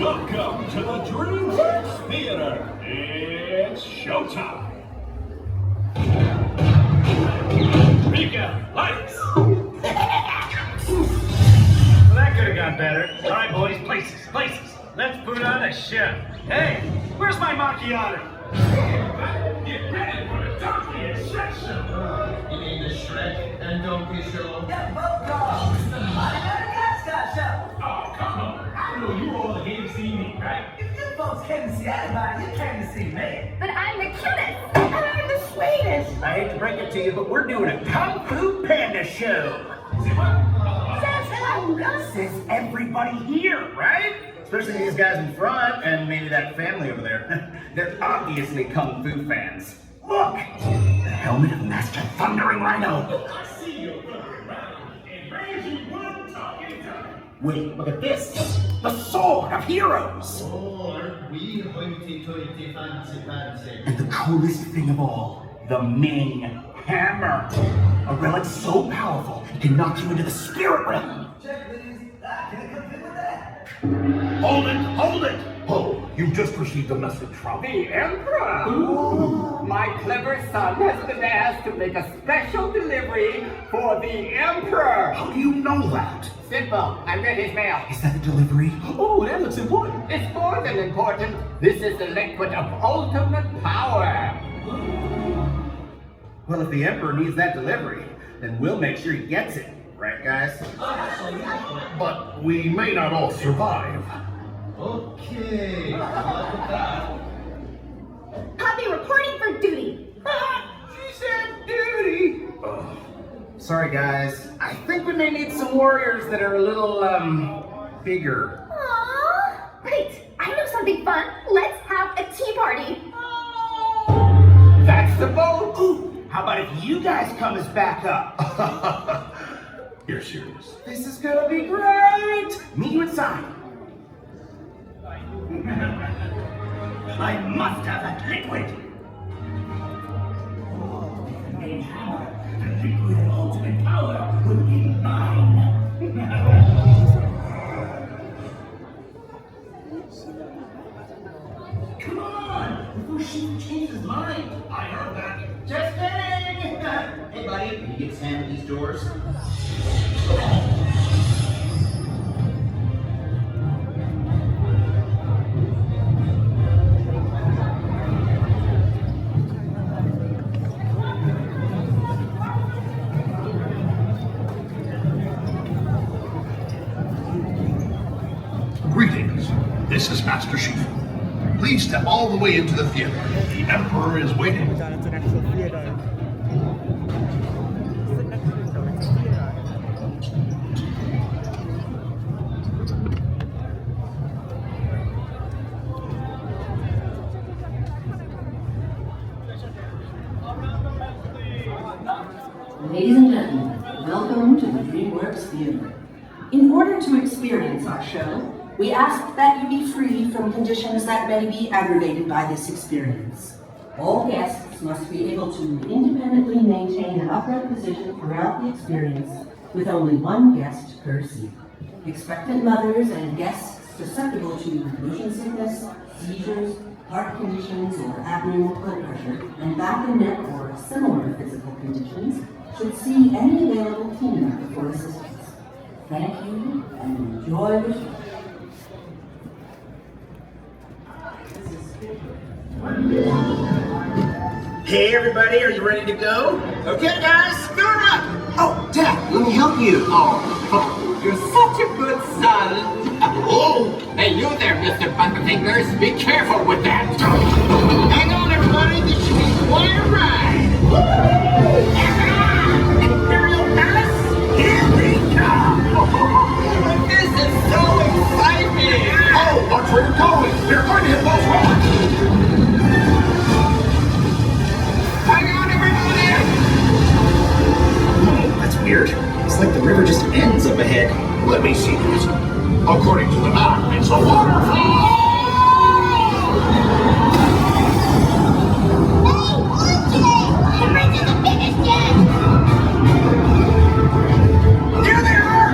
Welcome to the DreamWorks Theatre. It's showtime. Mika, lights. Well, that could have gone better. All right, boys, places. Let's put on a show. Hey, where's my macchiato? Get ready for the donkey and Shrek show. You mean the Shrek and Donkey show? Yeah, both dogs. It's the Mascot show. Oh, come on. I know you all came to see me, right? If you folks came to see anybody, you came to see me. But I'm the cutest, and I'm the sweetest. I hate to break it to you, but we're doing a Kung Fu Panda show. Says everybody here, right? Especially these guys in front, and maybe that family over there. They're obviously Kung Fu fans. Look! The helmet of Master Thundering Rhino. I see you looking around and raise you one talking time. Wait, look at this. The Sword of Heroes. Oh, aren't we hoity-toity fancy? And the coolest thing of all, the Ming Hammer. A relic so powerful, it can knock you into the spirit realm. Check, please. I can't compete with that. Hold it! Oh, you've just received a message from The Emperor! Ooh. My clever son has been asked to make a special delivery for the Emperor! How do you know that? Simple. I read his mail. Is that a delivery? Oh, that looks important. It's more than important. This is the liquid of ultimate power. Well, if the Emperor needs that delivery, then we'll make sure he gets it. Right, guys? But we may not all survive. Okay, look at that. Poppy reporting for duty. She said duty! Oh, sorry, guys. I think we may need some warriors that are a little, bigger. Aww. Wait, I know something fun. Let's have a tea party. That's the boat. Ooh, how about if you guys come as backup? You're serious. This is gonna be great! Meet you inside. I must have that liquid. The main hammer, the liquid of ultimate power, will be mine. Come on, before Shifu changes his mind. I heard that. Just kidding. Hey, buddy, can you get his hand in these doors? Greetings. This is Master Shifu. Please step all the way into the theater. The Emperor is waiting. Ladies and gentlemen, welcome to the DreamWorks Theatre. In order to experience our show, we ask that you be free from conditions that may be aggravated by this experience. All guests must be able to independently maintain an upright position throughout the experience, with only one guest per seat. Expectant mothers and guests susceptible to motion sickness, seizures, heart conditions, or abnormal blood pressure, and back and neck or similar physical conditions should see any available team member for assistance. Thank you, and enjoy the show. Hey everybody, are you ready to go? Okay guys, start up! Oh, Dad, let me help you. Oh, you're such a good son. Oh, hey, you there, Mr. Butterfingers. Be careful with that. Hang on, everybody, this should be quite a ride. Imperial Palace, here we come! This is so exciting. Oh, watch where you're going. They're going to hit those rocks. Hang on, everybody. Oh, that's weird. It's like the river just ends up ahead. Let me see this. According to the map, it's a waterfall. Here they are!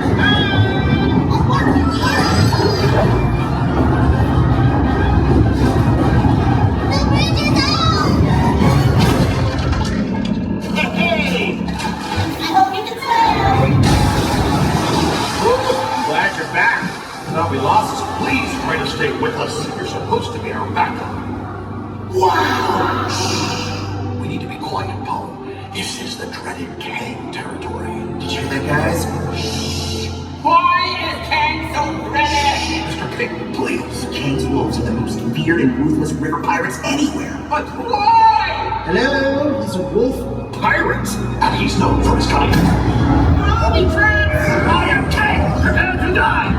we lost? Please try to stay with us. You're supposed to be our backup. Wow! Shh. We need to be quiet, Paul. This is the dreaded Kang territory. Did you hear that, guys? Why is Kang so ready? Mr. King, please. Kang's wolves are the most feared and ruthless river pirates anywhere. But why? Hello? He's a wolf. Pirates! And he's known for his cunning. Bobby Trance! I am Kang! Prepare to die!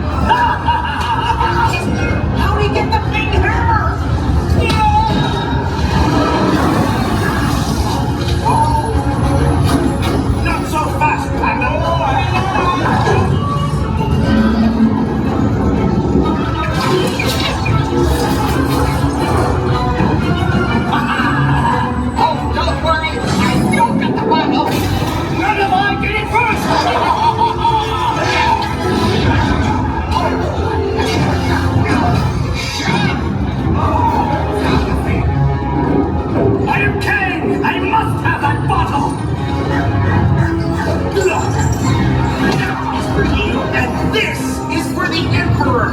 How'd he get the big hammer? Not so fast, Panda! Oh, don't worry, I still got the bottle. None of I get it first. I am Kang! I must have that bottle! That is for you, and this is for the Emperor!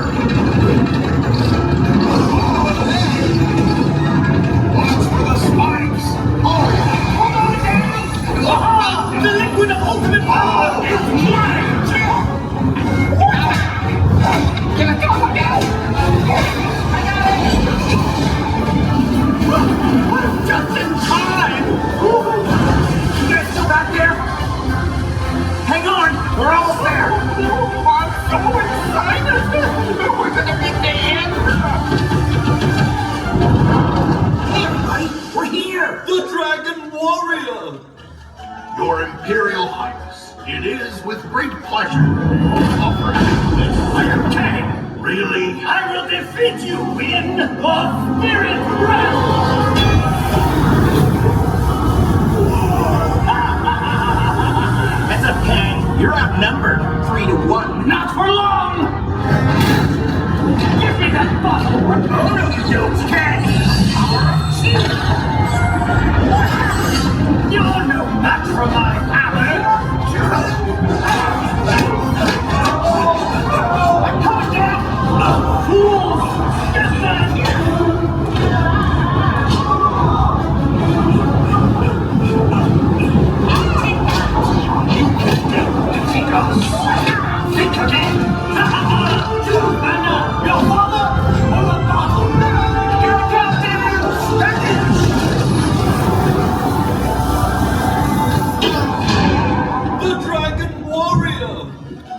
Watch for the spikes! Hold on, Danny. Aha! The liquid of ultimate power is mine! Give it to him again. I got it. Just in time! You guys still back there? Hang on! We're almost there! I'm so excited. We're gonna meet the end. Hey, everybody! We're here! The Dragon Warrior! Your Imperial Highness, it is with great pleasure to offer you this. I am Kang! Really? I will defeat you in the spirit realm! Heads up, Kang. You're outnumbered 3-1. Not for long! Give me that bottle! Oh, no, you don't, Kang! You're no match for my power! I'm coming down! Fools! Get back! Defeat us! Think again! Panda, your father or the bottle? Here it comes, The Dragon Warrior!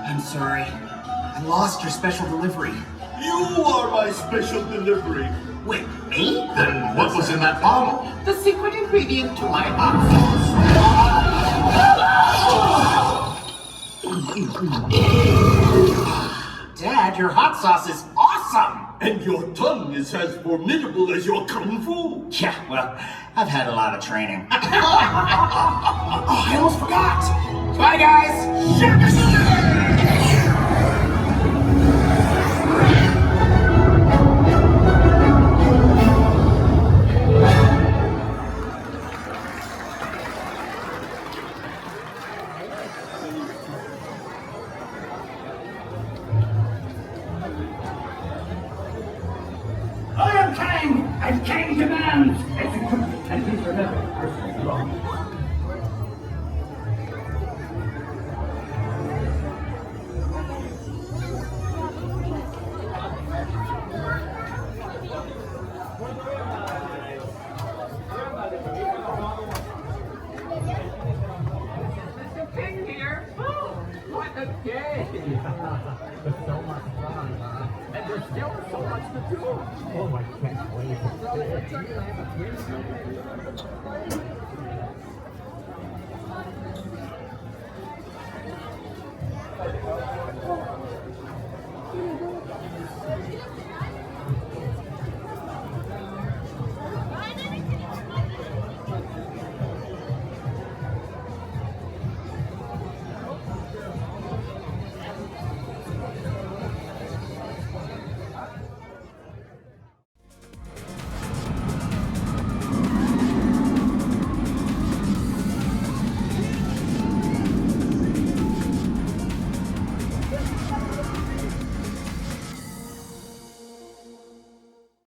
I'm sorry. I lost your special delivery. You are my special delivery. Wait, me? Then what was in that bottle? The secret ingredient to my hot sauce. Dad, your hot sauce is awesome! And your tongue is as formidable as your kung fu. Yeah, well, I've had a lot of training. Oh, I almost forgot! Bye, guys! I am Kang, and Kang demands. Execute, and please remember, personally wrong. Mr. King here. Oh, what a day. It's so much fun, huh? And there's still so much to do. Oh, I can't wait.